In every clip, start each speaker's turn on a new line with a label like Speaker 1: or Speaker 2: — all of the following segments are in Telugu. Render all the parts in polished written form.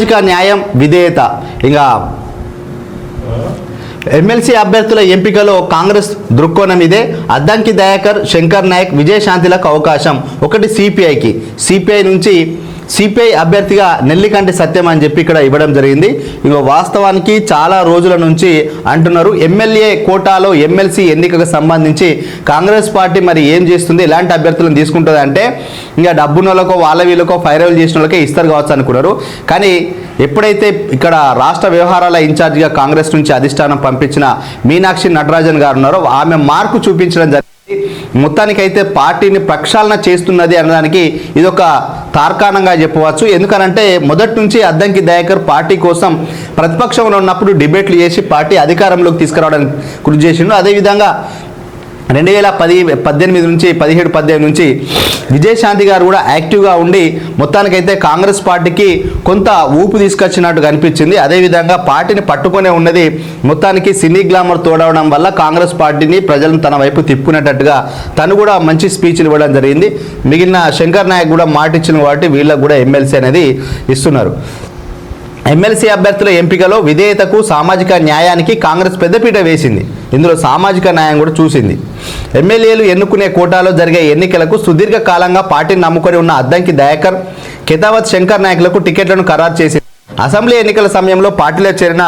Speaker 1: సామాజిక న్యాయం విధేయత ఇంకా ఎమ్మెల్సీ అభ్యర్థుల ఎంపికలో కాంగ్రెస్ దృక్కోణం ఇదే. అద్దంకి దయాకర్, శంకర్ నాయక్, విజయశాంతిలకు అవకాశం. ఒకటి సిపిఐ నుంచి సిపిఐ అభ్యర్థిగా నెల్లికంటి సత్యం అని చెప్పి ఇక్కడ ఇవ్వడం జరిగింది. ఇంకో వాస్తవానికి చాలా రోజుల నుంచి అంటున్నారు ఎమ్మెల్యే కోటాలో ఎమ్మెల్సీ ఎన్నికకు సంబంధించి కాంగ్రెస్ పార్టీ మరి ఏం చేస్తుంది, ఎలాంటి అభ్యర్థులను తీసుకుంటుంది అంటే ఇంకా డబ్బునోళ్ళకో వాళ్ళ వీళ్ళకో ఫైరవల్ చేసిన వాళ్ళకే ఇస్తారు కావచ్చు అనుకున్నారు. కానీ ఎప్పుడైతే ఇక్కడ రాష్ట్ర వ్యవహారాల ఇన్ఛార్జిగా కాంగ్రెస్ నుంచి అధిష్టానం పంపించిన మీనాక్షి నటరాజన్ గారు ఉన్నారో ఆమె మార్కు చూపించడం జరిగింది. మొత్తానికైతే పార్టీని ప్రక్షాళన చేస్తున్నది అనడానికి ఇదొక తార్కాణంగా చెప్పవచ్చు. ఎందుకనంటే మొదటి నుంచి అద్దంకి దయాకర్ పార్టీ కోసం ప్రతిపక్షంలో ఉన్నప్పుడు డిబేట్లు చేసి పార్టీ అధికారంలోకి తీసుకురావడానికి కృషి చేసిండు. అదేవిధంగా 2018 నుంచి 17-18 నుంచి విజయశాంతి గారు కూడా యాక్టివ్గా ఉండి మొత్తానికైతే కాంగ్రెస్ పార్టీకి కొంత ఊపు తీసుకొచ్చినట్టు కనిపించింది. అదేవిధంగా పార్టీని పట్టుకునే ఉన్నది మొత్తానికి సినీ గ్లామర్ తోడవడం వల్ల కాంగ్రెస్ పార్టీని ప్రజలను తన వైపు తిప్పుకునేటట్టుగా తను కూడా మంచి స్పీచ్లు ఇవ్వడం జరిగింది. మిగిలిన శంకర్ నాయక్ కూడా మాట ఇచ్చిన కాబట్టి వీళ్ళకు కూడా ఎమ్మెల్సీ అనేది ఇస్తున్నారు. ఎమ్మెల్సీ అభ్యర్థుల ఎంపికలో విధేయతకు సామాజిక న్యాయానికి కాంగ్రెస్ పెద్దపీట వేసింది. ఇందులో సామాజిక న్యాయం కూడా చూసింది. ఎమ్మెల్యేలు ఎన్నుకునే కోటాలో జరిగే ఎన్నికలకు సుదీర్ఘకాలంగా పార్టీని నమ్ముకొని ఉన్న అద్దంకి దయాకర్, కెతావత్ శంకర్ నాయకులకు టికెట్లను ఖరారు చేసింది. అసెంబ్లీ ఎన్నికల సమయంలో పార్టీలో చేరిన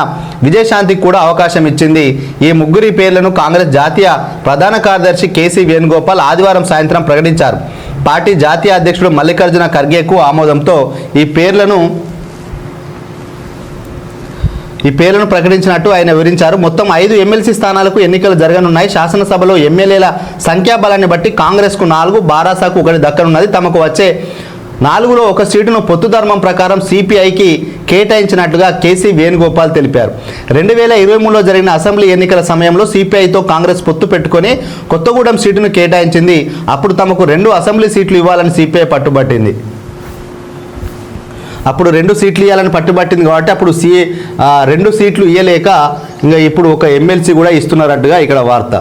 Speaker 1: విజయశాంతికి కూడా అవకాశం ఇచ్చింది. ఈ ముగ్గురి పేర్లను కాంగ్రెస్ జాతీయ ప్రధాన కార్యదర్శి కేసీ వేణుగోపాల్ ఆదివారం సాయంత్రం ప్రకటించారు. పార్టీ జాతీయ అధ్యక్షుడు మల్లికార్జున ఖర్గేకు ఆమోదంతో ఈ పేర్లను ప్రకటించినట్టు ఆయన వివరించారు. మొత్తం 5 ఎమ్మెల్సీ స్థానాలకు ఎన్నికలు జరగనున్నాయి. శాసనసభలో ఎమ్మెల్యేల సంఖ్యాబలాన్ని బట్టి కాంగ్రెస్కు 4, బారాసాకు 1 దక్కనున్నది. తమకు వచ్చే 4లో 1 సీటును పొత్తు ధర్మం ప్రకారం సిపిఐకి కేటాయించినట్లుగా కేసీ వేణుగోపాల్ తెలిపారు. 2023లో జరిగిన అసెంబ్లీ ఎన్నికల సమయంలో సిపిఐతో కాంగ్రెస్ పొత్తు పెట్టుకొని కొత్తగూడెం సీటును కేటాయించింది. అప్పుడు తమకు 2 అసెంబ్లీ సీట్లు ఇవ్వాలని సిపిఐ పట్టుబట్టింది. అప్పుడు 2 సీట్లు ఇవ్వాలని పట్టుబట్టింది కాబట్టి అప్పుడు 2 సీట్లు ఇవ్వలేక ఇంకా ఇప్పుడు 1 ఎమ్మెల్సీ కూడా ఇస్తున్నారట్టుగా ఇక్కడ వార్త.